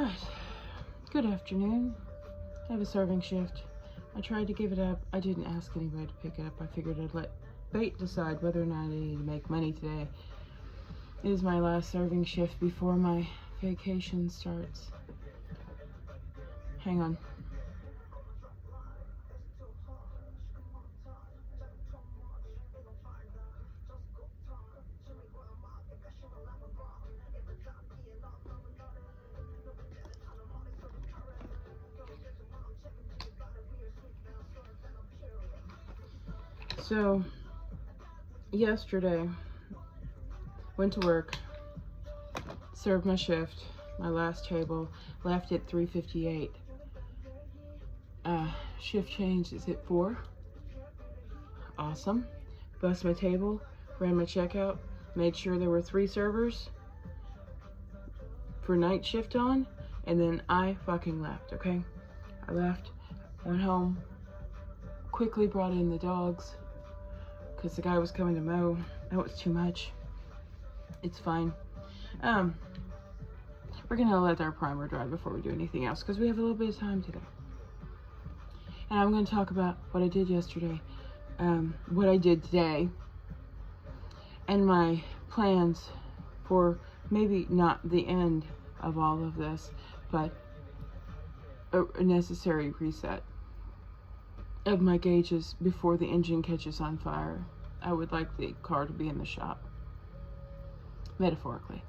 Alright, good afternoon. I have a serving shift. I tried to give it up. I didn't ask anybody to pick it up. I figured I'd let fate decide whether or not I need to make money today. It is my last serving shift before my vacation starts. Hang on. So, yesterday, went to work, served my shift, my last table, left at 3:58. Shift change is at 4. Awesome. Bussed my table, ran my checkout, made sure there were 3 servers for night shift on, and then I fucking left, okay? I left, went home, quickly brought in the dogs, because the guy was coming to mow. That was too much. It's fine. We're gonna let our primer dry before we do anything else, because we have a little bit of time today. And I'm gonna talk about what I did yesterday, what I did today, and my plans for maybe not the end of all of this, but a necessary reset of my gauges before the engine catches on fire. I would like the car to be in the shop, metaphorically.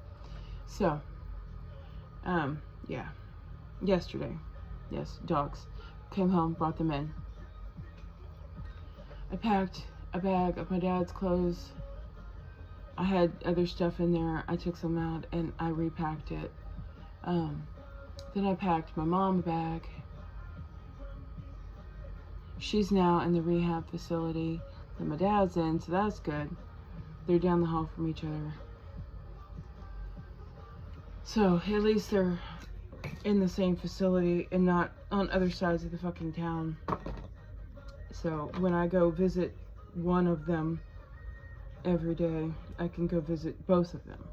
So, yeah, yesterday, yes, dogs, came home, brought them in. I packed a bag of my dad's clothes. I had other stuff in there. I took some out and I repacked it. Then I packed my mom a bag. She's now in the rehab facility that my dad's in, so that's good. They're down the hall from each other. So at least they're in the same facility and not on other sides of the fucking town. So when I go visit one of them every day, I can go visit both of them,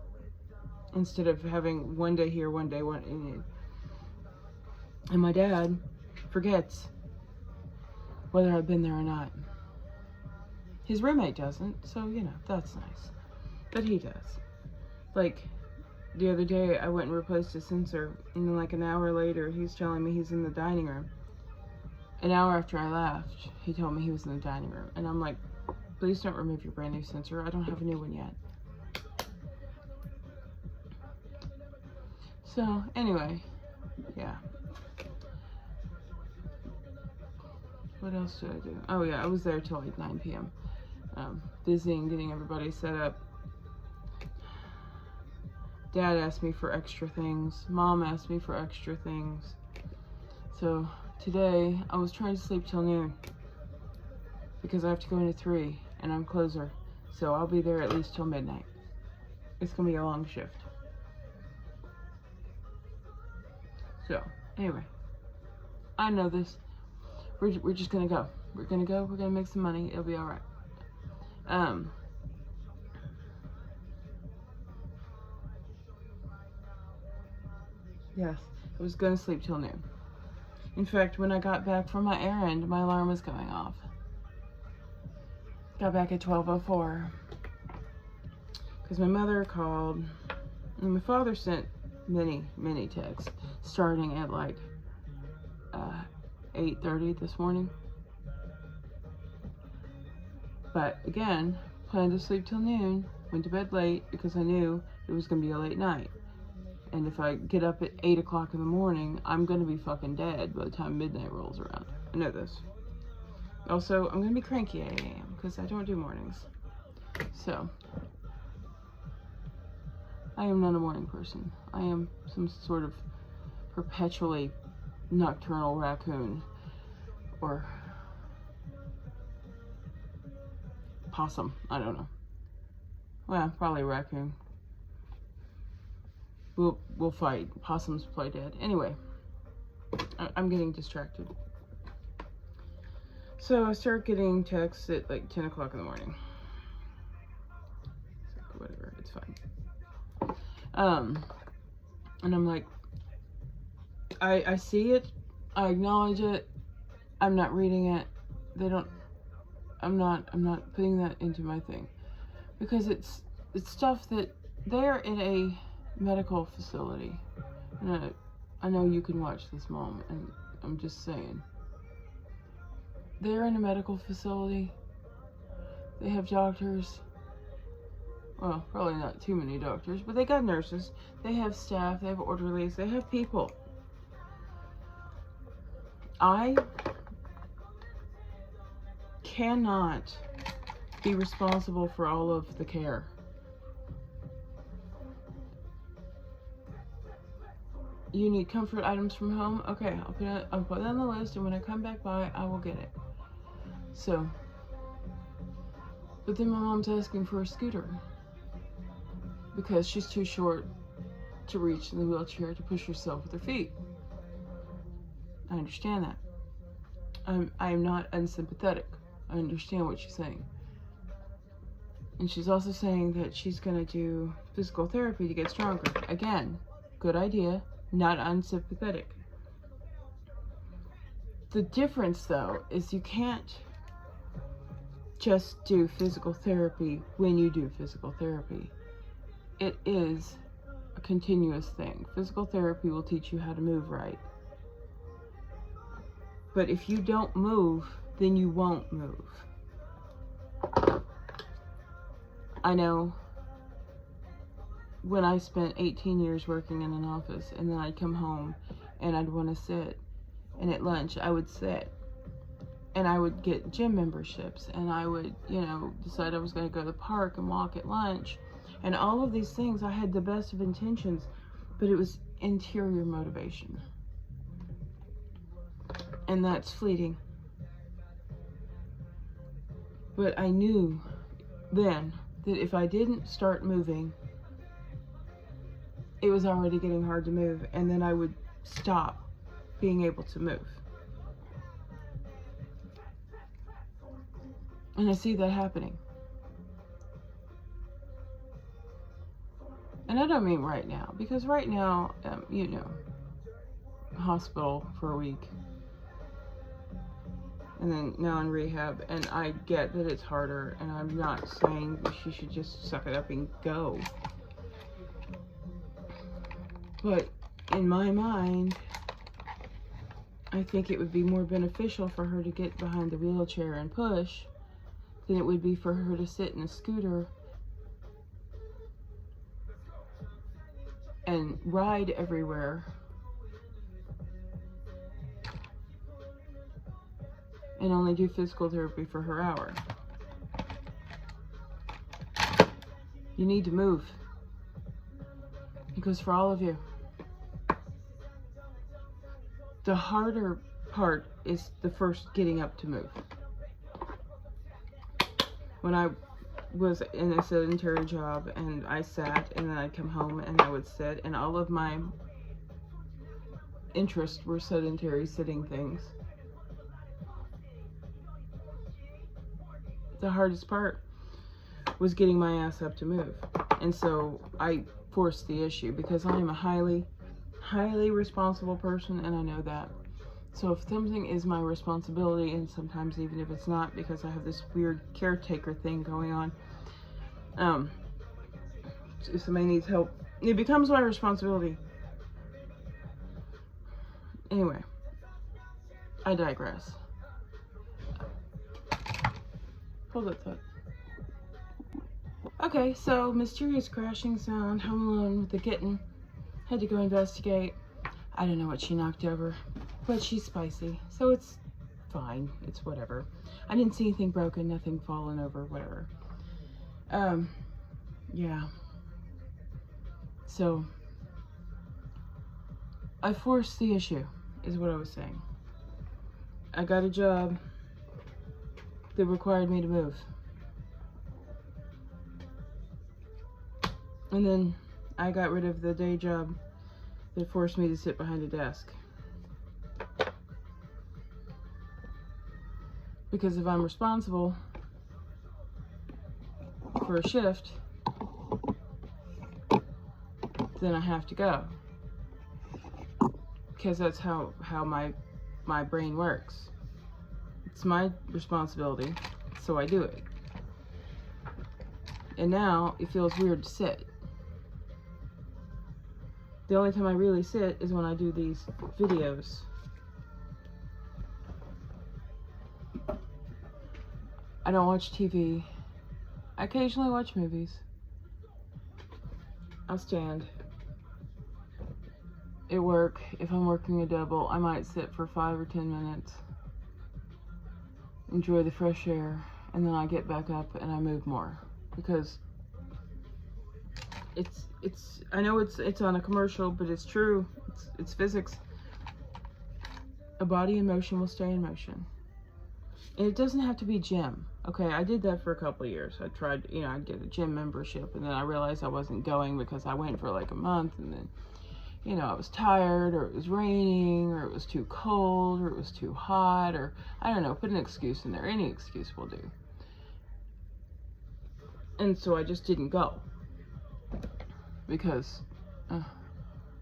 instead of having one day here, one day one. And my dad forgets whether I've been there or not. His roommate doesn't, so you know, that's nice. But he does. Like, the other day I went and replaced a sensor, and then like an hour later he's telling me he's in the dining room. An hour after I left, he told me he was in the dining room. And I'm like, please don't remove your brand new sensor. I don't have a new one yet. So, anyway, yeah. What else did I do? Oh yeah, I was there till like 9 p.m. Busy and getting everybody set up. Dad asked me for extra things. Mom asked me for extra things. So today I was trying to sleep till noon because I have to go into 3 and I'm closer. So I'll be there at least till midnight. It's gonna be a long shift. So anyway, I know this. We're just gonna go. We're gonna make some money. It'll be all right. Yes, I was gonna sleep till noon. In fact, when I got back from my errand, my alarm was going off. Got back at 12:04 because my mother called, and my father sent many texts starting at like 8:30 this morning. But again, planned to sleep till noon, went to bed late because I knew it was gonna be a late night. And if I get up at 8 o'clock in the morning, I'm gonna be fucking dead by the time midnight rolls around. I know this. Also, I'm gonna be cranky at 8 a.m. because I don't do mornings. So, I am not a morning person. I am some sort of perpetually nocturnal raccoon or possum. I don't know. Well, probably a raccoon. We'll fight. Possums play dead. Anyway, I'm getting distracted. So I start getting texts at like 10 o'clock in the morning. Whatever, it's fine. And I'm like, I see it. I acknowledge it. I'm not reading it. I'm not putting that into my thing. Because it's stuff that they're in a medical facility. And I know you can watch this, Mom, and I'm just saying. They're in a medical facility. They have doctors. Well, probably not too many doctors, but they got nurses. They have staff. They have orderlies. They have people. I cannot be responsible for all of the care. You need comfort items from home? Okay, I'll put it on the list, and when I come back by, I will get it. So, but then my mom's asking for a scooter because she's too short to reach in the wheelchair to push herself with her feet. I understand that. I am not unsympathetic. I understand what she's saying. And she's also saying that she's going to do physical therapy to get stronger. Again, good idea, not unsympathetic. The difference, though, is you can't just do physical therapy when you do physical therapy. It is a continuous thing. Physical therapy will teach you how to move right. But if you don't move, then you won't move. I know when I spent 18 years working in an office, and then I'd come home and I'd want to sit, and at lunch I would sit, and I would get gym memberships, and I would, decide I was going to go to the park and walk at lunch, and all of these things. I had the best of intentions, but it was interior motivation, and that's fleeting. But I knew then that if I didn't start moving, it was already getting hard to move, and then I would stop being able to move. And I see that happening. And I don't mean right now, because right now, hospital for a week. And then now in rehab, and I get that it's harder, and I'm not saying that she should just suck it up and go. But in my mind, I think it would be more beneficial for her to get behind the wheelchair and push than it would be for her to sit in a scooter and ride everywhere and only do physical therapy for her hour. You need to move. Because for all of you, the harder part is the first getting up to move. When I was in a sedentary job and I sat, and then I'd come home and I would sit, and all of my interests were sedentary sitting things. The hardest part was getting my ass up to move. And so I forced the issue because I am a highly responsible person, and I know that. So if something is my responsibility, and sometimes even if it's not, because I have this weird caretaker thing going on, if somebody needs help, it becomes my responsibility. Anyway, I digress. Hold that thought. Okay, so mysterious crashing sound, home alone with the kitten. Had to go investigate. I don't know what she knocked over, but she's spicy, so it's fine. It's whatever. I didn't see anything broken, nothing fallen over, whatever. Yeah. So, I forced the issue, is what I was saying. I got a job that required me to move. And then I got rid of the day job that forced me to sit behind a desk. Because if I'm responsible for a shift, then I have to go. because that's how my brain works. It's my responsibility, so I do it. And now it feels weird to sit. The only time I really sit is when I do these videos. I don't watch TV. I occasionally watch movies. I'll stand. At work, if I'm working a double, I might sit for 5 or 10 minutes. Enjoy the fresh air, and then I get back up and I move more. Because I know it's on a commercial, but it's true. It's physics. A body in motion will stay in motion. And it doesn't have to be gym. Okay, I did that for a couple of years. I tried, I'd get a gym membership, and then I realized I wasn't going because I went for like a month, and then, I was tired, or it was raining, or it was too cold, or it was too hot, or I don't know, put an excuse in there. Any excuse will do. And so I just didn't go. Because,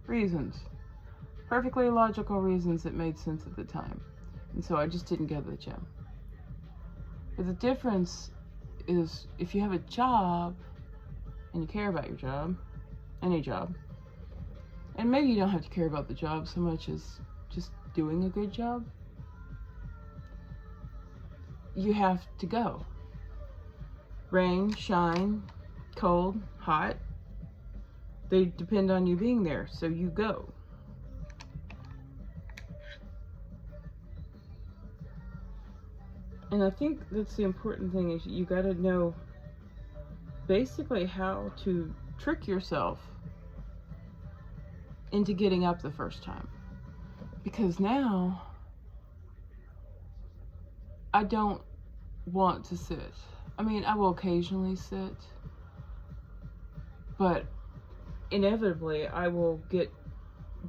reasons. Perfectly logical reasons that made sense at the time. And so I just didn't go to the gym. But the difference is, if you have a job, and you care about your job, any job, and maybe you don't have to care about the job so much as just doing a good job, you have to go. Rain, shine, cold, hot, they depend on you being there, so you go. And I think that's the important thing, is you gotta know basically how to trick yourself into getting up the first time. Because now, I don't want to sit. I mean, I will occasionally sit, but inevitably I will get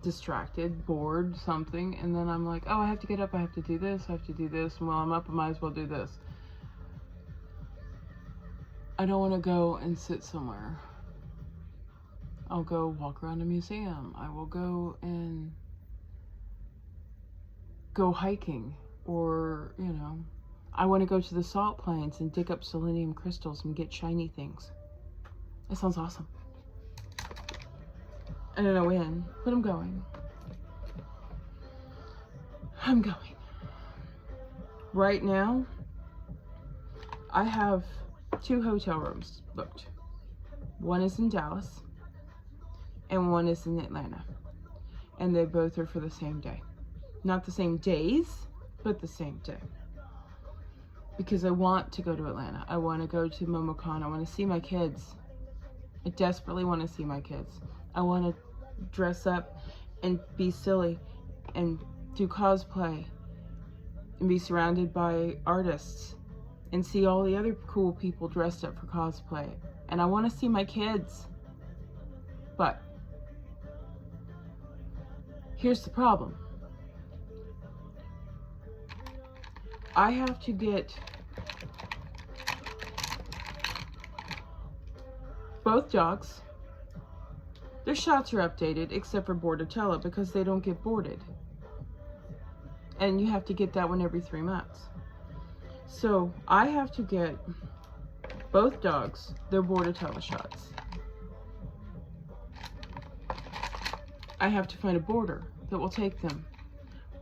distracted, bored, something, and then I'm like, oh, I have to get up, I have to do this, and while I'm up, I might as well do this. I don't want to go and sit somewhere. I'll go walk around a museum. I will go and go hiking, or, I want to go to the salt plains and dig up selenium crystals and get shiny things. That sounds awesome. I don't know when, but I'm going. I'm going. Right now, I have 2 hotel rooms booked. One is in Dallas, and one is in Atlanta. And they both are for the same day. Not the same days, but the same day. Because I want to go to Atlanta. I want to go to MomoCon. I want to see my kids. I desperately want to see my kids. I want to dress up and be silly and do cosplay and be surrounded by artists and see all the other cool people dressed up for cosplay. And I want to see my kids. But here's the problem. I have to get both dogs. Their shots are updated, except for Bordetella, because they don't get boarded. And you have to get that one every 3 months. So I have to get both dogs their Bordetella shots. I have to find a boarder that will take them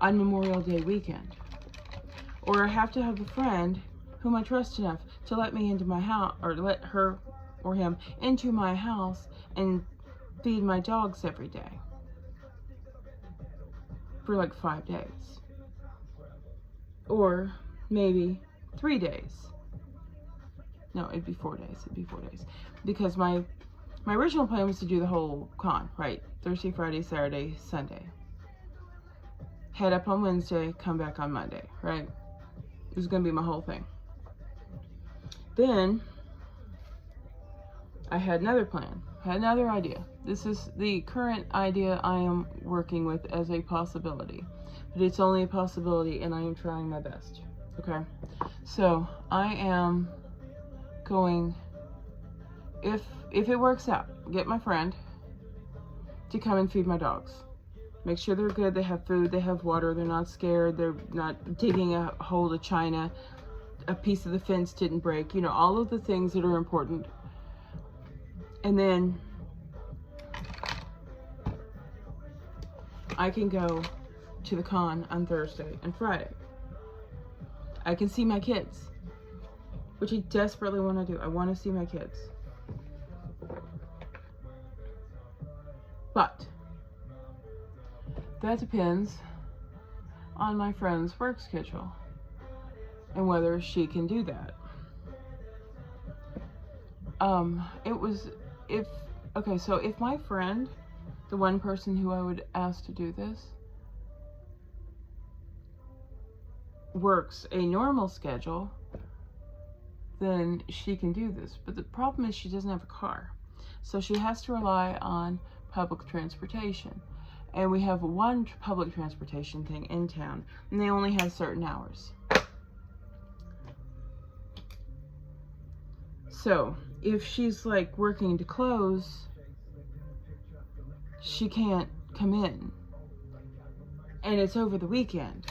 on Memorial Day weekend. Or I have to have a friend whom I trust enough to let me into my house, or let her or him into my house and feed my dogs every day for like 5 days, or maybe 3 days. No, it'd be 4 days, because my original plan was to do the whole con, right? Thursday, Friday, Saturday, Sunday. Head up on Wednesday, come back on Monday, right? It was gonna be my whole thing. Then I had another plan, had another idea. This is the current idea I am working with as a possibility, but it's only a possibility, and I am trying my best. Okay, so I am going, if it works out, get my friend to come and feed my dogs. Make sure they're good, they have food, they have water, they're not scared, they're not digging a hole to China, a piece of the fence didn't break, you know, all of the things that are important. And then I can go to the con on Thursday and Friday. I can see my kids, which I desperately want to do. I want to see my kids. But that depends on my friend's work schedule and whether she can do that. So if my friend, the one person who I would ask to do this, works a normal schedule, then she can do this. But the problem is she doesn't have a car. So she has to rely on public transportation. And we have one public transportation thing in town, and they only have certain hours. So if she's like working to close, she can't come in. And it's over the weekend.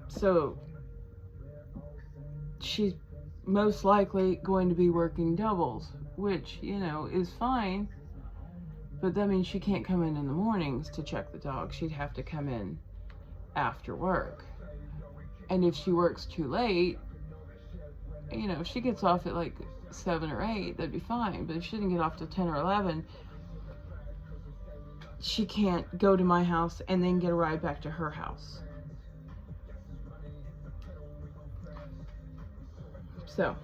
So she's most likely going to be working doubles, which, you know, is fine. But that means she can't come in the mornings to check the dog. She'd have to come in after work. And if she works too late, you know, if she gets off at like 7 or 8, that'd be fine. But if she didn't get off till 10 or 11, she can't go to my house and then get a ride back to her house. So,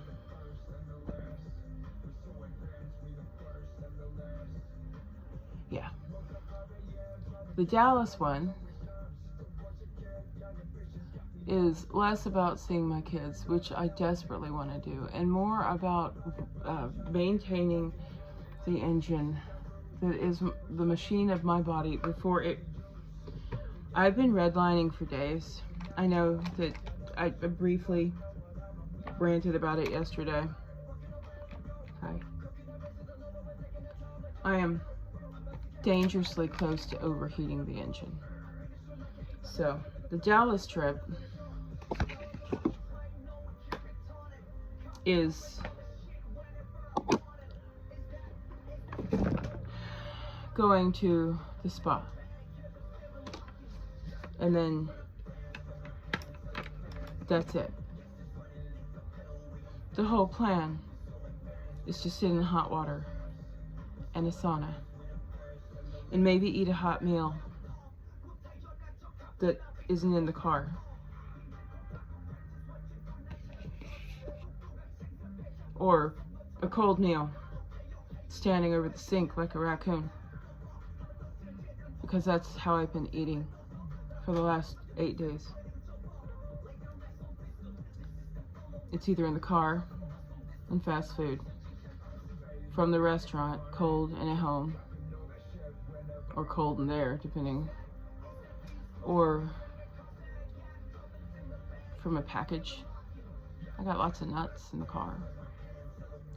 yeah. The Dallas one is less about seeing my kids, which I desperately want to do, and more about maintaining the engine that is the machine of my body before it. I've been redlining for days. I know that I briefly ranted about it yesterday. Hi. I am dangerously close to overheating the engine. So, the Dallas trip is going to the spa. And then that's it. The whole plan is to sit in hot water and a sauna and maybe eat a hot meal that isn't in the car. Or a cold meal standing over the sink like a raccoon. Because that's how I've been eating for the last 8 days. It's either in the car and fast food, from the restaurant, cold and at home, or cold in there, depending, or from a package. I got lots of nuts in the car,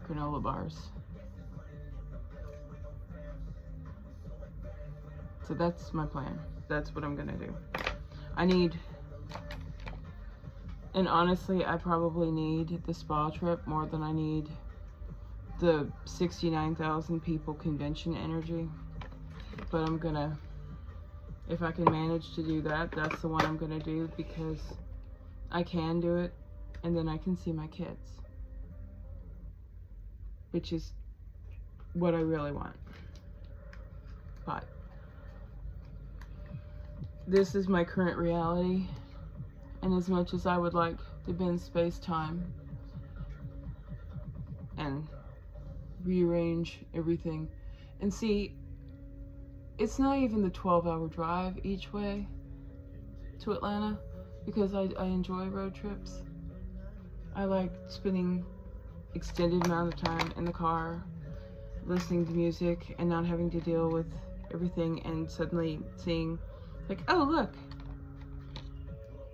granola bars. So that's my plan. That's what I'm gonna do. And honestly, I probably need the spa trip more than I need the 69,000 people convention energy. But I'm gonna, if I can manage to do that, that's the one I'm gonna do, because I can do it, and then I can see my kids, which is what I really want. But this is my current reality. And as much as I would like to bend space-time and rearrange everything, and see, it's not even the 12-hour drive each way to Atlanta, because I enjoy road trips. I like spending extended amount of time in the car, listening to music and not having to deal with everything, and suddenly seeing, like, oh, look,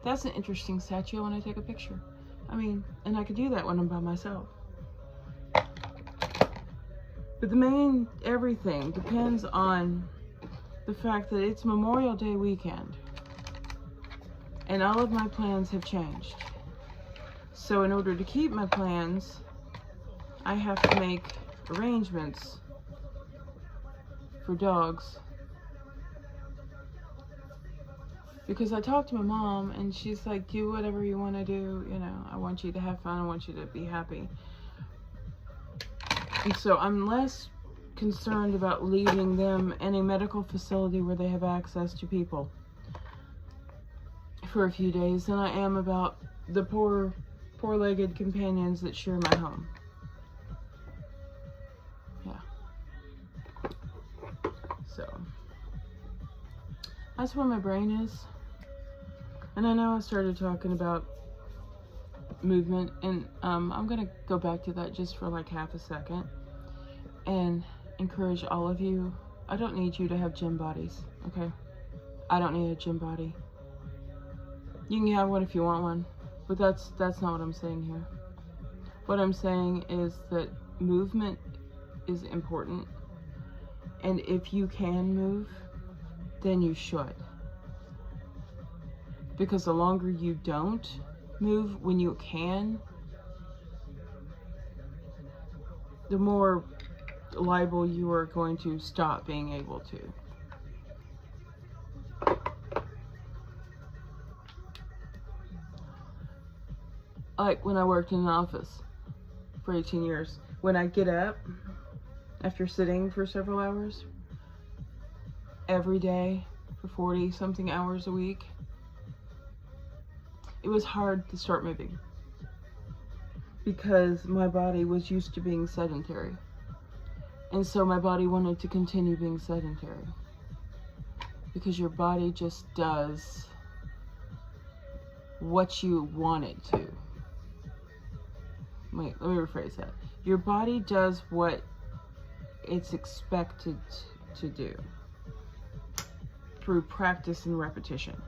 that's an interesting statue, I want to take a picture. I mean, and I could do that when I'm by myself. But the main everything depends on the fact that it's Memorial Day weekend and all of my plans have changed. So in order to keep my plans, I have to make arrangements for dogs. Because I talked to my mom and she's like, do whatever you want to do, you know, I want you to have fun, I want you to be happy. And so I'm less concerned about leaving them in a medical facility where they have access to people for a few days than I am about the poor-legged companions that share my home. Yeah. So that's where my brain is. And I know I started talking about movement, and I'm gonna go back to that just for like half a second and encourage all of you. I don't need you to have gym bodies, okay? I don't need a gym body. You can have one if you want one, but that's not what I'm saying here. What I'm saying is that movement is important, and if you can move, then you should. Because the longer you don't move when you can, the more liable you are going to stop being able to. Like when I worked in an office for 18 years, when I get up after sitting for several hours every day for 40 something hours a week, it was hard to start moving because my body was used to being sedentary. And so my body wanted to continue being sedentary, because your body just does what you want it to. Wait, let me rephrase that. Your body does what it's expected to do through practice and repetition.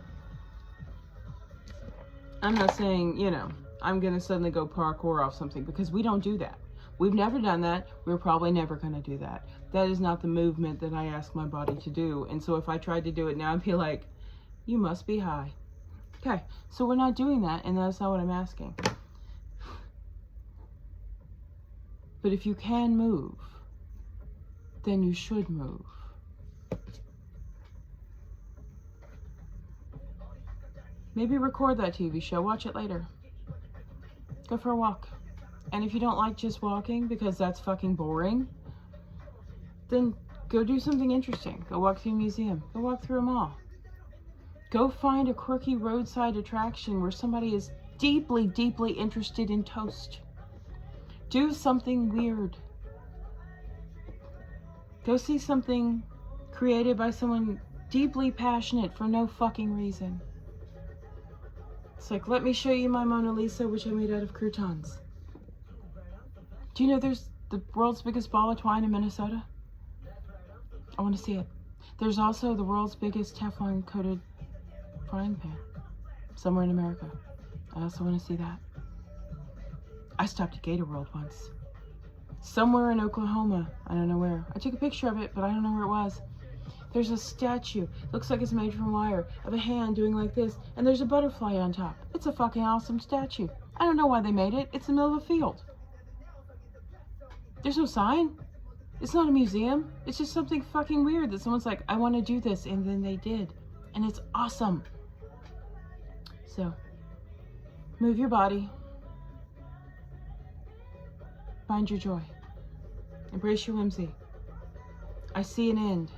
I'm not saying, you know, I'm going to suddenly go parkour off something, because we don't do that. We've never done that. We're probably never going to do that. That is not the movement that I ask my body to do. And so if I tried to do it now, I'd be like, you must be high. Okay, so we're not doing that, and that's not what I'm asking. But if you can move, then you should move. Maybe record that TV show, watch it later. Go for a walk. And if you don't like just walking, because that's fucking boring, then go do something interesting. Go walk through a museum. Go walk through a mall. Go find a quirky roadside attraction where somebody is deeply, deeply interested in toast. Do something weird. Go see something created by someone deeply passionate for no fucking reason. It's like, let me show you my Mona Lisa, which I made out of croutons. Do you know there's the world's biggest ball of twine in Minnesota? I want to see it. There's also the world's biggest Teflon coated frying pan somewhere in America. I also want to see that. I stopped at Gator World once. Somewhere in Oklahoma. I don't know where. I took a picture of it, but I don't know where it was. There's a statue, looks like it's made from wire, of a hand doing like this, and there's a butterfly on top. It's a fucking awesome statue. I don't know why they made it. It's in the middle of a field. There's no sign. It's not a museum. It's just something fucking weird that someone's like, I want to do this, and then they did. And it's awesome. So, move your body. Find your joy. Embrace your whimsy. I see an end.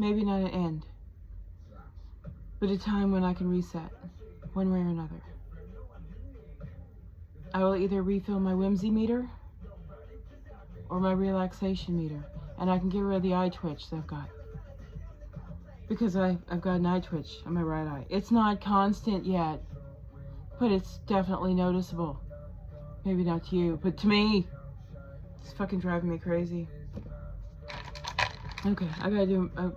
Maybe not an end, but a time when I can reset, one way or another. I will either refill my whimsy meter or my relaxation meter, and I can get rid of the eye twitch that I've got. Because I've got an eye twitch on my right eye. It's not constant yet, but it's definitely noticeable. Maybe not to you, but to me, it's fucking driving me crazy. Okay, I gotta do, I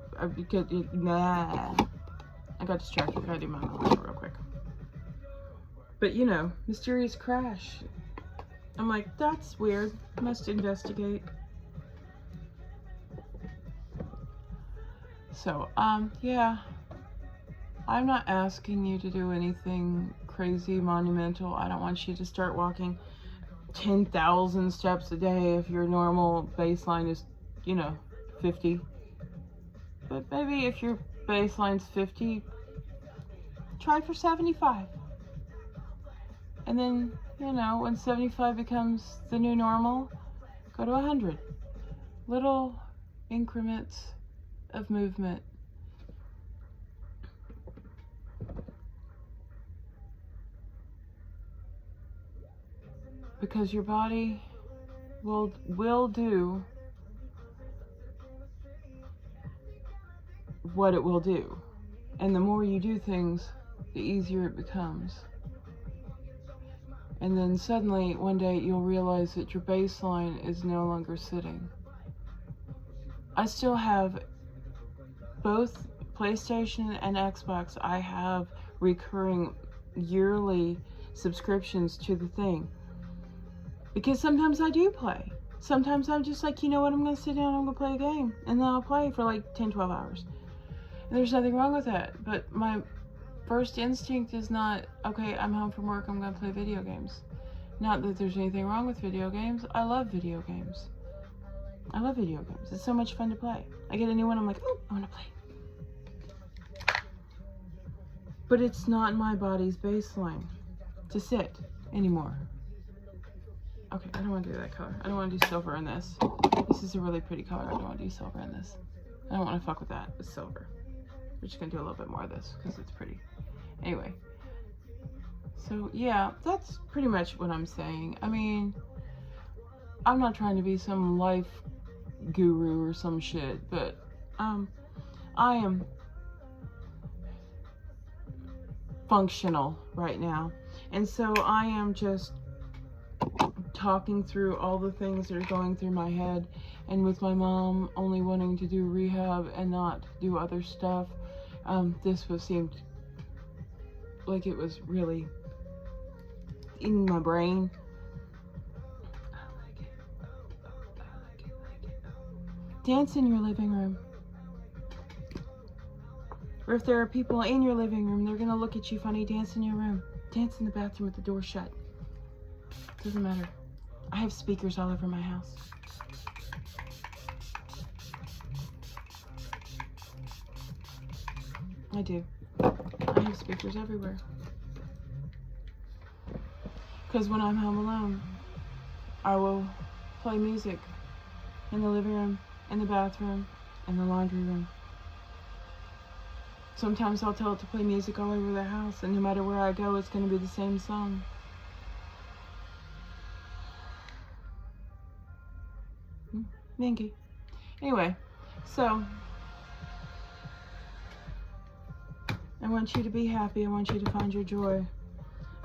got distracted. I gotta do my mouth real quick. But you know, mysterious crash. I'm like, that's weird. Must investigate. So, yeah. I'm not asking you to do anything crazy, monumental. I don't want you to start walking 10,000 steps a day if your normal baseline is, 50. But maybe if your baseline's 50, try for 75. And then, when 75 becomes the new normal, go to 100. Little increments of movement. Because your body will do what it will do. And the more you do things, the easier it becomes. And then suddenly, one day, you'll realize that your baseline is no longer sitting. I still have both PlayStation and Xbox. I have recurring yearly subscriptions to the thing. Because sometimes I do play. Sometimes I'm just like, you know what, I'm going to sit down and I'm going to play a game. And then I'll play for like 10, 12 hours. And there's nothing wrong with that. But my first instinct is not, okay, I'm home from work, I'm going to play video games. Not that there's anything wrong with video games. I love video games. I love video games. It's so much fun to play. I get a new one, I'm like, oh, I want to play. But it's not my body's baseline to sit anymore. Okay, I don't want to do that color. I don't want to do silver in this. This is a really pretty color. I don't want to do silver in this. I don't want to fuck with that with silver. We're just going to do a little bit more of this because it's pretty. Anyway. So, yeah, that's pretty much what I'm saying. I mean, I'm not trying to be some life guru or some shit, but I am functional right now. And so I am just talking through all the things that are going through my head, and with my mom only wanting to do rehab and not do other stuff, this seemed like it was really in my brain. I like it. Dance in your living room. Or if there are people in your living room, they're gonna look at you funny. Dance in your room. Dance in the bathroom with the door shut. Doesn't matter. I have speakers all over my house. I do. I have speakers everywhere. Because when I'm home alone, I will play music in the living room, in the bathroom, in the laundry room. Sometimes I'll tell it to play music all over the house, and no matter where I go, it's going to be the same song. Minky. Anyway, so I want you to be happy. I want you to find your joy.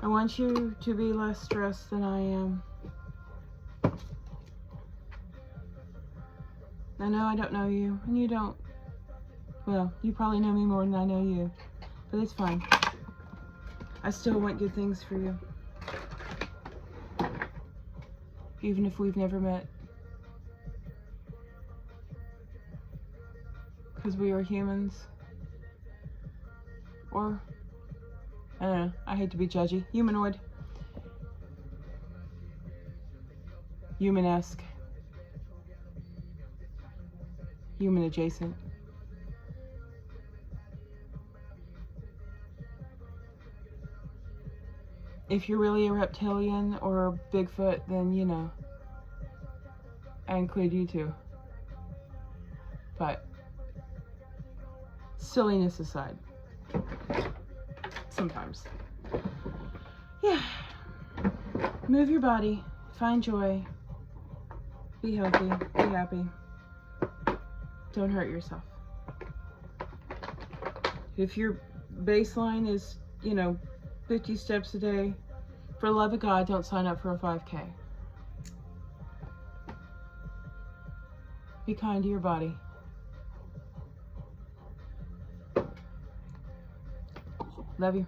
I want you to be less stressed than I am. I know I don't know you, and you don't. Well, you probably know me more than I know you, but it's fine. I still want good things for you, even if we've never met. Because we are humans. Or, I don't know, I hate to be judgy. Humanoid. Human-esque. Human adjacent. If you're really a reptilian or a Bigfoot, then, I include you too. But, silliness aside. Sometimes. Yeah. Move your body. Find joy. Be healthy. Be happy. Don't hurt yourself. If your baseline is, 50 steps a day, for the love of God, don't sign up for a 5K. Be kind to your body. Love you.